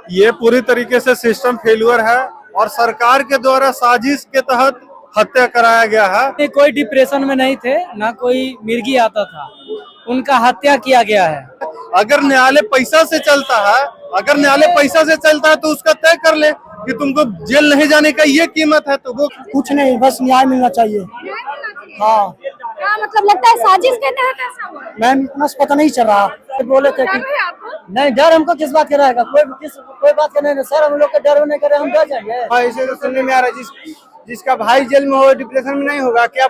ये पूरी तरीके से सिस्टम फेल्यूर है और सरकार के द्वारा साजिश के तहत हत्या कराया गया है। कोई डिप्रेशन में नहीं थे, ना कोई मिर्गी आता था, उनका हत्या किया गया है। अगर न्यायालय पैसा से चलता है, तो उसका तय कर ले कि तुमको जेल नहीं जाने का ये कीमत है, तो वो कुछ नहीं, बस न्याय मिलना चाहिए। हाँ, क्या मतलब लगता है साजिश के तहत ऐसा हुआ? मैम इतना पता नहीं चल रहा। बोले थे कि नहीं, डर हमको किस बात का रहेगा, कोई बात का नहीं सर, हम लोग का डर नहीं करे, हम डर जाएंगे। ऐसे तो सुनने में आ रहा है जिसका भाई जेल में हो डिप्रेशन में नहीं होगा क्या?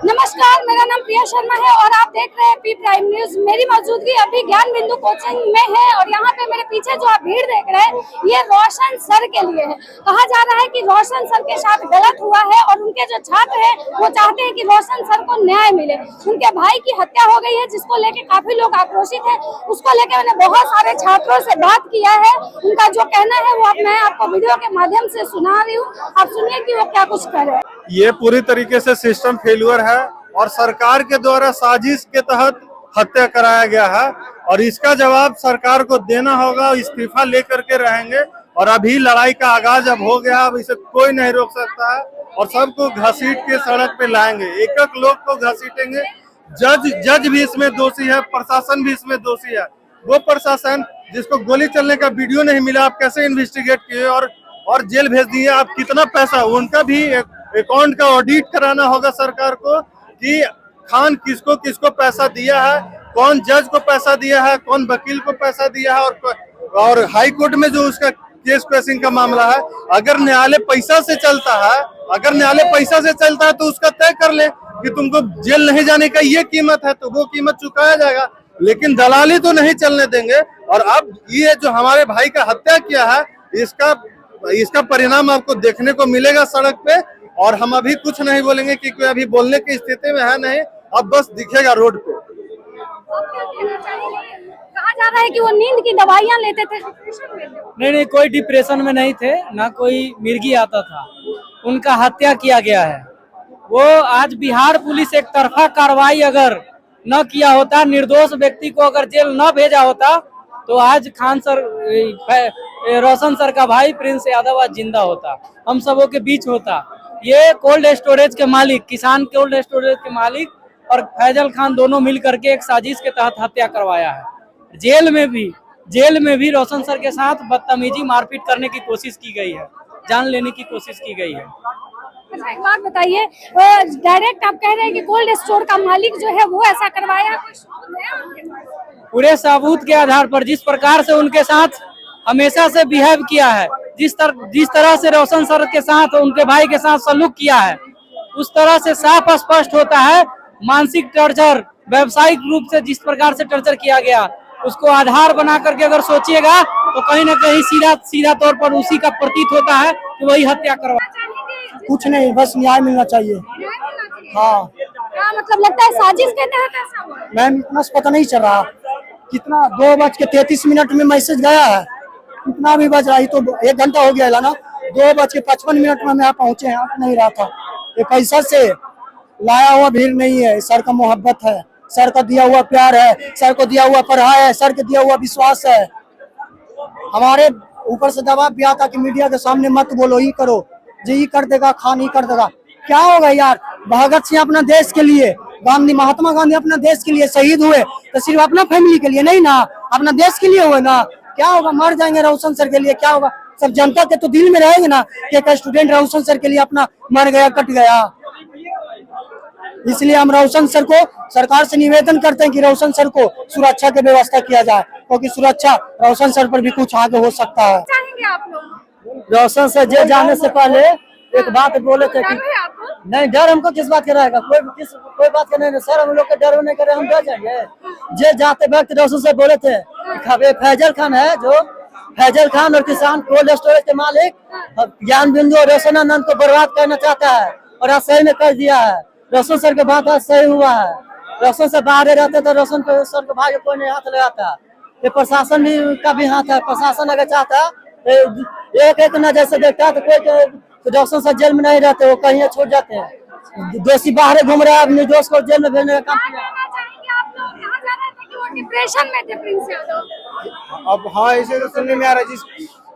नमस्कार, मेरा नाम प्रिया शर्मा है और आप देख रहे हैं पी प्राइम न्यूज। मेरी मौजूदगी अभी ज्ञान बिंदु कोचिंग में है और यहाँ पे मेरे पीछे जो आप भीड़ देख रहे हैं ये रोशन सर के लिए है। कहा जा रहा है कि रोशन सर के साथ गलत हुआ है और उनके जो छात्र हैं वो चाहते हैं कि रोशन सर को न्याय मिले। उनके भाई की हत्या हो गई है जिसको लेके काफी लोग आक्रोशित है। उसको लेके मैंने बहुत सारे छात्रों से बात किया है, उनका जो कहना है वो मैं आपको वीडियो के माध्यम से सुना रही हूँ। आप सुनिए कि वो क्या कुछ कह रहे हैं। ये पूरी तरीके से सिस्टम फेल्यूर है और सरकार के द्वारा साजिश के तहत हत्या कराया गया है और इसका जवाब सरकार को देना होगा। इस्तीफा लेकर के रहेंगे और अभी लड़ाई का आगाज अब हो गया, अब इसे कोई नहीं रोक सकता है और सबको घसीट के सड़क पे लाएंगे, एक एक लोग को घसीटेंगे। जज भी इसमें दोषी है, प्रशासन भी इसमें दोषी है। वो प्रशासन जिसको गोली चलने का वीडियो नहीं मिला, आप कैसे इन्वेस्टिगेट किए और जेल भेज दिए? आप कितना पैसा, उनका भी अकाउंट का ऑडिट कराना होगा सरकार को कि खान किसको किसको पैसा दिया है, कौन जज को पैसा दिया है, कौन वकील को पैसा दिया है और हाई कोर्ट में जो उसका केस क्वेश्चन का मामला है। अगर न्यायालय पैसा से चलता है, तो उसका तय कर ले कि तुमको जेल नहीं जाने का ये कीमत है, तो वो कीमत चुकाया जाएगा। लेकिन दलाली तो नहीं चलने देंगे। और अब ये जो हमारे भाई का हत्या किया है इसका परिणाम आपको देखने को मिलेगा सड़क पे। और हम अभी कुछ नहीं बोलेंगे क्योंकि अभी बोलने की स्थिति में है नहीं, अब बस दिखेगा रोड पे। कहा जा रहा है कि वो नींद की दवाइयां लेते थे। नहीं, कोई डिप्रेशन में नहीं थे, ना कोई मिर्गी आता था, उनका हत्या किया गया है। वो आज बिहार पुलिस एक तरफा कार्रवाई अगर न किया होता, निर्दोष व्यक्ति को अगर जेल न भेजा होता, तो आज खान सर, रोशन सर का भाई प्रिंस यादव आज जिंदा होता, हम सबों के बीच होता। ये कोल्ड स्टोरेज के मालिक, किसान कोल्ड स्टोरेज के मालिक और फैजल खान दोनों मिल करके एक साजिश के तहत हत्या करवाया है। जेल में भी रोशन सर के साथ बदतमीजी, मारपीट करने की कोशिश की गई है, जान लेने की कोशिश की गई है। अच्छा, एक बात बताइए, डायरेक्ट आप कह रहे हैं कि कोल्ड स्टोर का मालिक जो है वो ऐसा करवाया? पूरे सबूत के आधार पर जिस प्रकार से उनके साथ हमेशा से बिहेव किया है, जिस तरह से रोशन सर के साथ उनके भाई के साथ सलूक किया है, उस तरह से साफ स्पष्ट होता है मानसिक टॉर्चर, व्यावसायिक रूप से जिस प्रकार से टॉर्चर किया गया, उसको आधार बना करके अगर सोचिएगा तो कहीं ना कहीं सीधा तौर पर उसी का प्रतीत होता है कि वही हत्या करवा। कुछ नहीं, बस न्याय मिलना चाहिए। हाँ, क्या मतलब लगता है साजिश के तहत ऐसा हुआ? मैम इतना पता नहीं चल रहा। कितना 2:33 में मैसेज गया है, कितना भी बज रहा है, तो 1 घंटा हो गया ना। 2:55 में हम यहाँ पहुँचे हैं, नहीं रहा था। ये पैसा से लाया हुआ भीड़ नहीं है, सर का मोहब्बत है, सर का दिया हुआ प्यार है, सर को दिया हुआ पढ़ाई है, सर का दिया हुआ विश्वास है। हमारे ऊपर से दबाव भी आता कि मीडिया के सामने मत बोलो, ही करो, जी कर देगा, खान ही कर देगा। क्या होगा यार? भगत सिंह अपना देश के लिए, महात्मा गांधी अपना देश के लिए शहीद हुए, तो सिर्फ अपना फैमिली के लिए नहीं ना, अपना देश के लिए हुए ना। क्या होगा? मर जाएंगे रोशन सर के लिए, क्या होगा? सब जनता के तो दिल में रहेंगे ना कि एक स्टूडेंट रोशन सर के लिए अपना मर गया, कट गया। इसलिए हम रोशन सर को, सरकार से निवेदन करते हैं कि रोशन सर को सुरक्षा की व्यवस्था किया जाए, क्योंकि सुरक्षा रोशन सर पर भी कुछ आगे हो सकता है। चाहेंगे आप लोग? रोशन सर जेल जाने से पहले एक बात बोले थे कि नहीं, डर हमको किस बात का रहेगा, कोई बात का नहीं सर, हम लोग के डर नहीं करे, हम डर जाएंगे। जेल जाते वक्त रोशन सर बोले थे, फैजल खान है जो, फैजल खान और किसान कोल्ड स्टोरेज के मालिक ज्ञान बिंदु और रोशनानंद को बर्बाद करना चाहता है और आज सही में कर दिया है। रोशन सर के बात आज सही हुआ है। रोशन सर बाहर रहते तो रोशन सर के भाई कोई नहीं हाथ लगाता। ये प्रशासन भी का भी हाथ है। प्रशासन अगर चाहता एक नजर से देखता तो कोई तो रोशन सर जेल में नहीं रहते, वो कहीं छोड़ जाते हैं। दोषी बाहर घूम रहा है, निर्दोष को जेल में भेजने का काम किया। डिप्रेशन में थे प्रिंस यादव। अब हाँ, ऐसे तो सुनने में आ रहा है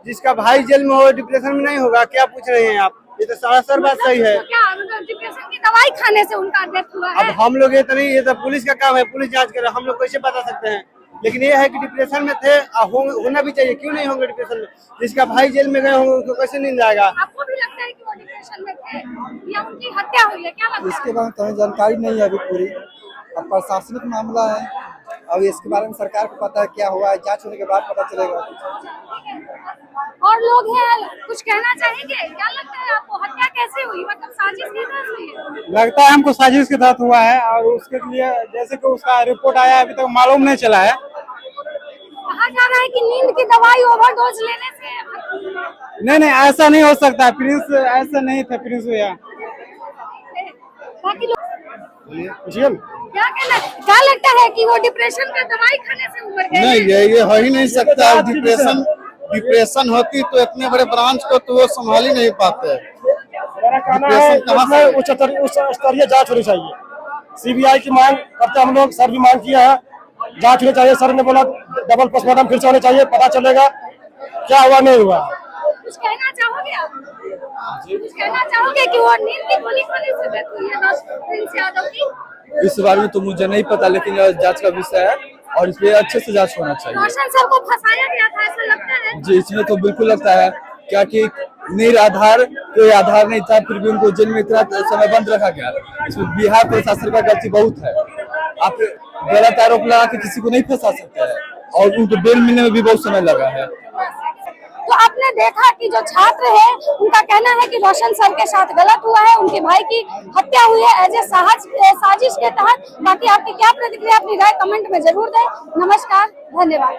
जिसका भाई जेल में हो डिप्रेशन में नहीं होगा, क्या पूछ रहे हैं आप? ये तो सरासर बात सही है। तो क्या मतलब डिप्रेशन की दवाई खाने से उनका डेथ हुआ है? अब हम लोग ये तो नहीं, ये तो पुलिस का काम है, पुलिस जांच करे, हम लोग कैसे बता सकते हैं? लेकिन ये है कि डिप्रेशन में थे, होना भी चाहिए, क्यों नहीं होंगे डिप्रेशन में? जिसका भाई जेल में गए होंगे उनको कैसे नींद आएगा? आपको भी लगता है कि वो डिप्रेशन में थे या उनकी हत्या हुई है, क्या लगता है? इसके बारे में हमें जानकारी नहीं है अभी पूरी। अब प्रशासनिक मामला है, अब इसके बारे में सरकार को पता है क्या हुआ है, जांच होने के बाद पता चलेगा। और लोग हैं, कुछ कहना चाहेंगे? क्या लगता है आपको, हत्या कैसे हुई, मतलब साजिश की तरह हुई है? लगता है हमको साजिश के तहत हुआ है, और उसके लिए जैसे कि उसका रिपोर्ट आया अभी तक मालूम नहीं चला है। कहा जा रहा है कि नींद की दवाई ओवरडोज लेने से। नहीं, ऐसा नहीं हो सकता। प्रिंस ऐसा नहीं था, प्रिंस भैया। बाकी लोग क्या लगता है कि वो डिप्रेशन का दवाई खाने से उमर गए? नहीं, ये हो ही नहीं सकता। डिप्रेशन होती तो इतने बड़े ब्रांच को तो वो संभाल ही नहीं पाते। मेरा कहना है इसमें उच्च स्तरीय जांच होनी चाहिए। सीबीआई की मांग करते हम लोग, सर भी मांग किया है, जांच होनी चाहिए। सर ने बोला डबल पोस्टमार्टम फिर से होने चाहिए, पता चलेगा क्या हुआ नहीं हुआ। कुछ कहना चाहोगे आप? कुछ कहना चाहोगे कि वो नींद की गोली खाने से डेथ हुई है प्रिंस यादव की? इस बारे में तो मुझे नहीं पता, लेकिन यह जांच का विषय है और इसमें अच्छे से जांच होना चाहिए। रोशन सर को फंसाया गया था, ऐसा लगता है? जी, इसमें तो बिल्कुल लगता है, क्या कि निराधार कोई आधार नहीं था, फिर भी उनको जेल में इतना समय बंद रखा गया। इसमें बिहार प्रशासन का गलती बहुत है। आप गलत आरोप लगा के किसी को नहीं फंसा सकते हैं, और उनको बेल मिलने में भी बहुत समय लगा है। तो आपने देखा कि जो छात्र है उनका कहना है कि रोशन सर के साथ गलत हुआ है, उनके भाई की हत्या हुई है एज ए साजिश के तहत। बाकी आपकी क्या प्रतिक्रिया, अपनी राय कमेंट में जरूर दें। नमस्कार, धन्यवाद।